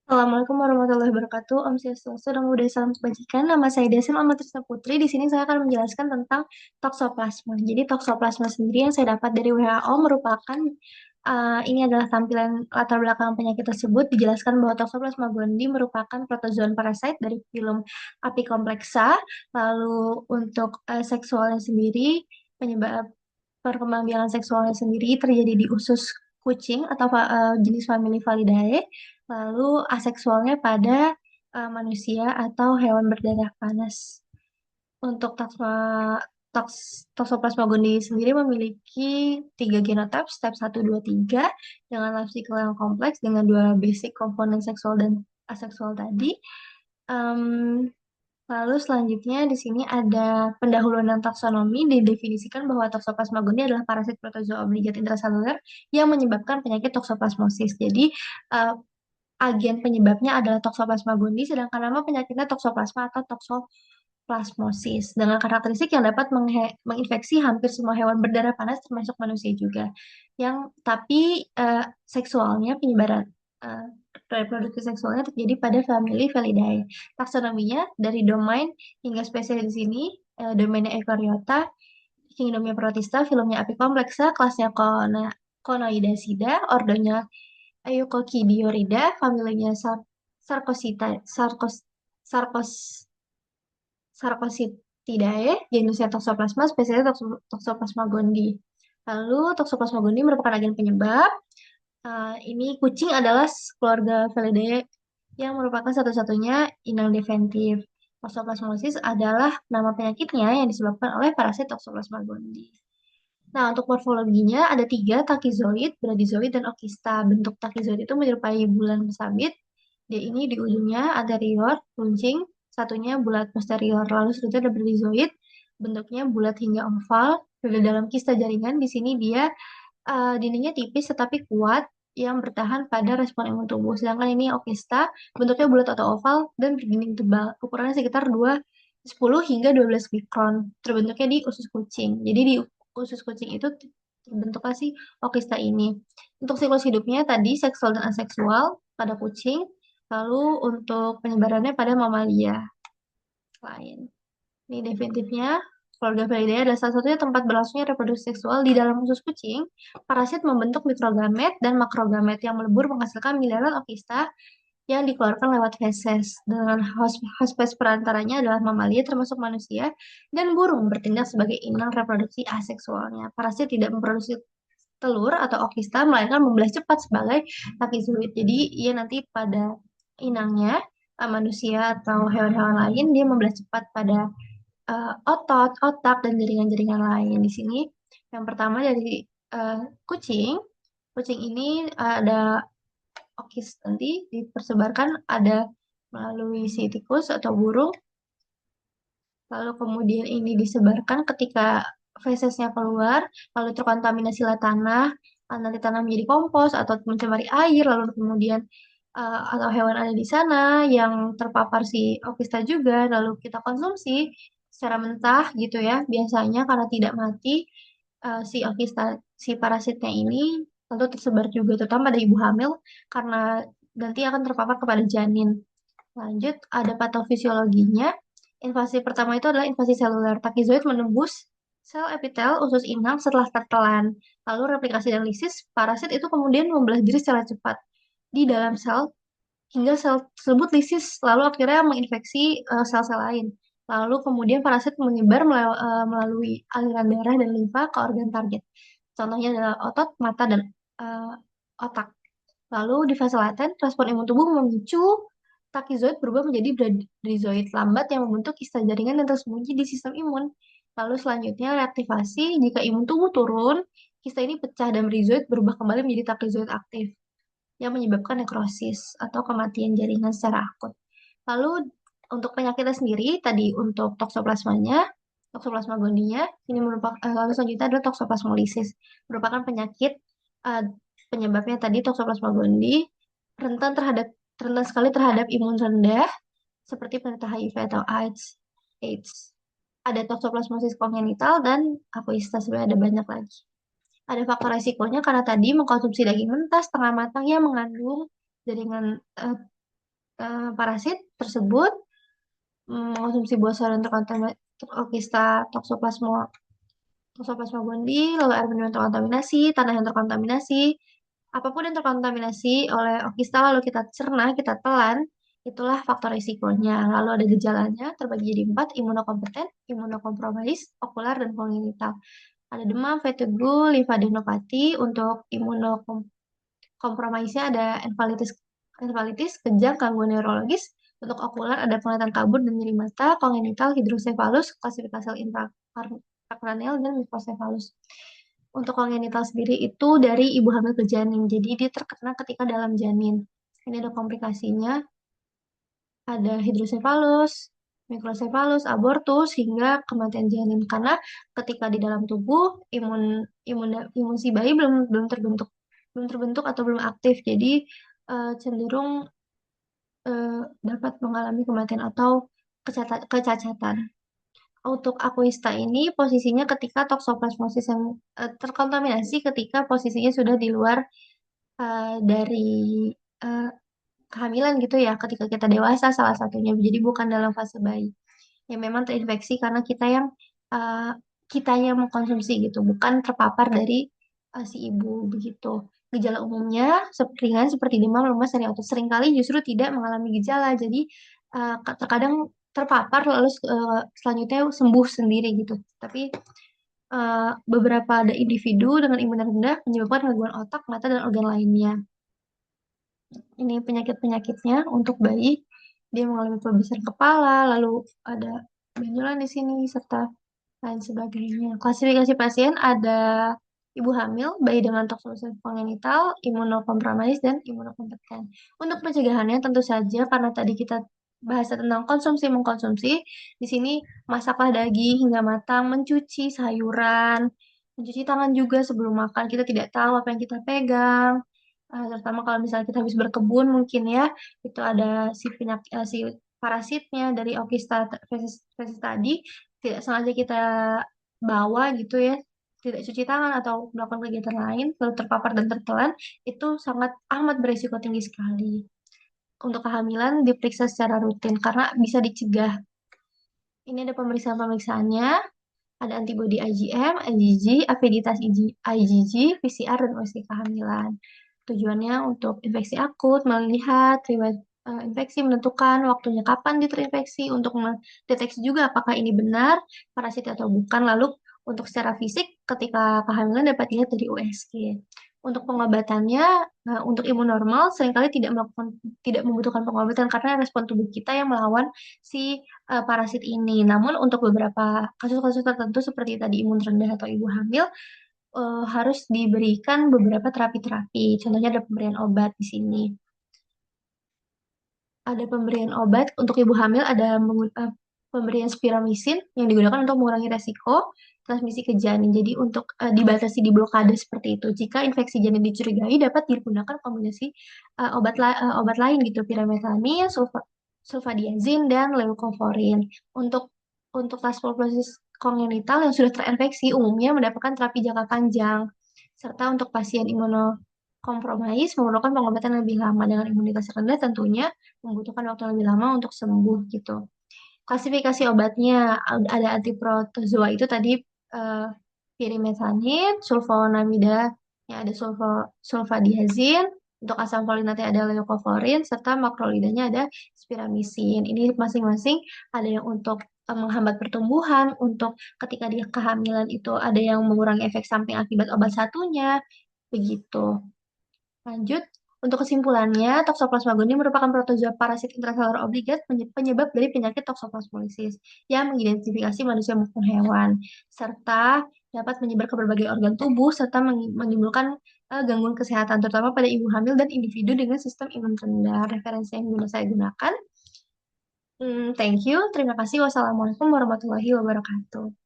Assalamualaikum warahmatullahi wabarakatuh. Om Swastiastu, Namo Buddhaya, Salam Kebajikan. Nama saya Desin Ahmad Trisna Putri. Di sini saya akan menjelaskan tentang toksoplasma. Jadi toksoplasma sendiri yang saya dapat dari WHO merupakan ini adalah tampilan latar belakang penyakit tersebut. Dijelaskan bahwa toksoplasma gondii merupakan protozoan parasit dari filum Apicomplexa. Lalu untuk seksualnya sendiri, penyebab perkembangbiakan seksualnya sendiri terjadi di usus kucing atau jenis famili Felidae. Lalu aseksualnya pada manusia atau hewan berdarah panas. Untuk Toxoplasma gondii sendiri memiliki tiga genotype, step 1, 2, 3, dengan life cycle yang kompleks, dengan dua basic komponen seksual dan aseksual tadi. Em, Lalu selanjutnya di sini ada pendahuluan dan taksonomi. Didefinisikan bahwa Toxoplasma gondii adalah parasit protozoa obligat intraseluler yang menyebabkan penyakit toksoplasmosis. Jadi eh, agen penyebabnya adalah Toxoplasma gondii, sedangkan nama penyakitnya Toxoplasma atau toksoplasmosis dengan karakteristik yang dapat menginfeksi hampir semua hewan berdarah panas termasuk manusia juga. Yang tapi seksualnya penyebaran eh, reproduksi seksualnya terjadi pada famili Felidae. Taksonominya dari domain hingga spesies di sini, domainnya Eukaryota, kingdomnya Protista, filumnya Apicomplexa, kelasnya Conoidacida, ordonya Eucocydioida, familinya Sarcosita, Sarcositidae, genusnya Toxoplasma, spesiesnya Toxoplasma gondii. Lalu Toxoplasma gondii merupakan agen penyebab. Ini kucing adalah keluarga Felidae yang merupakan satu-satunya inang definitif. Toxoplasmosis adalah nama penyakitnya yang disebabkan oleh parasit Toxoplasma gondii. Nah, untuk morfologinya ada tiga, takizoid, bradizoid, dan okista. Bentuk takizoid itu menyerupai bulan sabit. Dia ini di ujungnya anterior, runcing, satunya bulat posterior. Lalu selanjutnya ada bradizoid, bentuknya bulat hingga oval. Berada dalam kista jaringan, di sini dia dindingnya tipis tetapi kuat yang bertahan pada respon imun tubuh. Sedangkan ini okista, bentuknya bulat atau oval dan berdinding tebal. Ukurannya sekitar 10 hingga 12 mikron. Terbentuknya di usus kucing. Jadi di usus kucing itu terbentuklah si okista ini. Untuk siklus hidupnya tadi seksual dan aseksual pada kucing, lalu untuk penyebarannya pada mamalia lain. Ini definitifnya, keluarga Felidae adalah salah satunya tempat berlangsungnya reproduksi seksual di dalam usus kucing. Parasit membentuk mikrogamet dan makrogamet yang melebur menghasilkan miliaran okista yang dikeluarkan lewat feses. Dengan hospes perantaranya adalah mamalia termasuk manusia dan burung bertindak sebagai inang reproduksi aseksualnya. Parasit tidak memproduksi telur atau okista melainkan membelah cepat sebagai takizoid. Jadi ia nanti pada inangnya manusia atau hewan-hewan lain dia membelah cepat pada otot, otak, dan jaringan-jaringan lain. Di sini yang pertama dari kucing. Kucing ini ada okis nanti dipersebarkan ada melalui si tikus atau burung. Lalu kemudian ini disebarkan ketika fesesnya keluar, lalu terkontaminasilah tanah, nanti tanah menjadi kompos atau mencemari air, lalu kemudian atau hewan ada di sana yang terpapar si okista juga, lalu kita konsumsi secara mentah gitu ya, biasanya karena tidak mati si okista, si parasitnya ini tentu tersebar juga, terutama pada ibu hamil karena nanti akan terpapar kepada janin. Lanjut, ada patofisiologinya. Invasi pertama itu adalah invasi seluler. Takizoid menembus sel epitel usus inang setelah tertelan. Lalu replikasi dan lisis, parasit itu kemudian membelah diri secara cepat di dalam sel hingga sel tersebut lisis, lalu akhirnya menginfeksi sel-sel lain. Lalu kemudian parasit menyebar melalui aliran darah dan limfa ke organ target. Contohnya adalah otot, mata, dan eh, otak. Lalu di fase laten, respon imun tubuh memicu takizoid berubah menjadi bradizoid lambat yang membentuk kista jaringan dan tersembunyi di sistem imun. Lalu selanjutnya reaktivasi, jika imun tubuh turun, kista ini pecah dan bradizoid berubah kembali menjadi takizoid aktif yang menyebabkan nekrosis atau kematian jaringan secara akut. Lalu untuk penyakitnya sendiri, tadi untuk toksoplasmanya, toksoplasma gondinya, ini merupakan lalu selanjutnya adalah toksoplasmolisis, merupakan penyakit eh, penyebabnya tadi toksoplasma gondii rentan terhadap rentan sekali terhadap imun rendah seperti penderita HIV atau AIDS. AIDS. Ada toksoplasmosis kongenital dan akuisita sebenarnya ada banyak lagi. Ada faktor resikonya karena tadi mengkonsumsi daging mentah setengah matang yang mengandung jaringan parasit tersebut mengkonsumsi buah sayur yang terkontaminasi Toxoplasma Toxoplasma gondii, lalu air minum yang terkontaminasi, tanah yang terkontaminasi, apapun yang terkontaminasi oleh okista lalu kita cerna, kita telan, itulah faktor risikonya. Lalu ada gejalanya, terbagi jadi 4, imunokompeten, imunokompromis, okular, dan kongenital. Ada demam, vertigo, limfadenopati. Untuk imunokompromisnya ada enfalitis, kejang, gangguan neurologis. Untuk okular ada penglihatan kabur dan nyeri mata, kongenital, hidrosefalus, klasifikasi intrakranial, dan mikrosefalus. Untuk kongenital sendiri itu dari ibu hamil ke janin. Jadi dia terkena ketika dalam janin. Ini ada komplikasinya, ada hidrosefalus, mikrosefalus, abortus, hingga kematian janin. Karena ketika di dalam tubuh imun imun imun si bayi belum belum terbentuk atau belum aktif. Jadi cenderung dapat mengalami kematian atau kecacatan. Untuk akuista ini posisinya ketika toksoplasmosis yang terkontaminasi ketika posisinya sudah di luar dari eh, kehamilan gitu ya, ketika kita dewasa salah satunya. Jadi bukan dalam fase bayi. Yang memang terinfeksi karena uh, kita yang mengkonsumsi gitu, bukan terpapar dari si ibu begitu. Gejala umumnya ringan seperti demam, lemas, nyeri otot. Seringkali justru tidak mengalami gejala. Jadi terkadang terpapar lalu selanjutnya sembuh sendiri gitu. Tapi beberapa ada individu dengan imun rendah menyebabkan gangguan otak, mata, dan organ lainnya. Ini penyakit-penyakitnya untuk bayi. Dia mengalami pembisan kepala, lalu ada benjolan di sini, serta lain sebagainya. Klasifikasi pasien ada ibu hamil, bayi dengan toksoplasmosis kongenital, imunokompromis, dan imunokompeten. Untuk pencegahannya tentu saja karena tadi kita bahas tentang konsumsi mengkonsumsi, di sini masaklah daging hingga matang, mencuci sayuran, mencuci tangan juga sebelum makan. Kita tidak tahu apa yang kita pegang. Terutama kalau misalnya kita habis berkebun mungkin ya, itu ada si parasitnya dari Okista fesis tadi tidak sengaja kita bawa gitu ya, tidak cuci tangan atau melakukan kegiatan lain, lalu terpapar dan tertelan, itu sangat amat berisiko tinggi sekali. Untuk kehamilan diperiksa secara rutin karena bisa dicegah. Ini ada pemeriksaan-pemeriksaannya, ada antibodi IgM, IgG, aviditas IgG, PCR, dan USG kehamilan. Tujuannya untuk infeksi akut, melihat riwayat infeksi, menentukan waktunya kapan dia terinfeksi, untuk mendeteksi juga apakah ini benar parasit atau bukan. Lalu untuk secara fisik, ketika kehamilan dapat dilihat dari USG. Untuk pengobatannya, untuk imun normal seringkali tidak membutuhkan pengobatan karena respon tubuh kita yang melawan si parasit ini. Namun untuk beberapa kasus-kasus tertentu seperti tadi imun rendah atau ibu hamil harus diberikan beberapa terapi-terapi. Contohnya ada pemberian obat di sini. Ada pemberian obat untuk ibu hamil, ada pemberian spiramisin yang digunakan untuk mengurangi resiko transmisi ke janin. Jadi untuk dibatasi di blokade seperti itu. Jika infeksi janin dicurigai, dapat digunakan kombinasi obat lain gitu, piramethamine, sulfadiazin, dan leukovorin. Untuk tasmoplosis kongenital yang sudah terinfeksi umumnya mendapatkan terapi jangka panjang. Serta untuk pasien imunokompromis memerlukan pengobatan lebih lama dengan imunitas rendah tentunya membutuhkan waktu lebih lama untuk sembuh gitu. Klasifikasi obatnya ada antiprotozoa itu tadi eh, pyrimethamine, sulfonamida yang ada sulfadiazin, untuk asam folinatnya ada leukovorin, serta makrolidanya ada spiramisin. Ini masing-masing ada yang untuk menghambat pertumbuhan, untuk ketika dia kehamilan itu ada yang mengurangi efek samping akibat obat satunya, begitu. Lanjut, untuk kesimpulannya, Toxoplasma gondii merupakan protozoa parasit intraseluler obligat penyebab dari penyakit toksoplasmosis yang mengidentifikasi manusia maupun hewan, serta dapat menyebar ke berbagai organ tubuh serta menimbulkan gangguan kesehatan, terutama pada ibu hamil dan individu dengan sistem imun rendah. Referensi yang saya gunakan. Thank you. Terima kasih. Wassalamualaikum warahmatullahi wabarakatuh.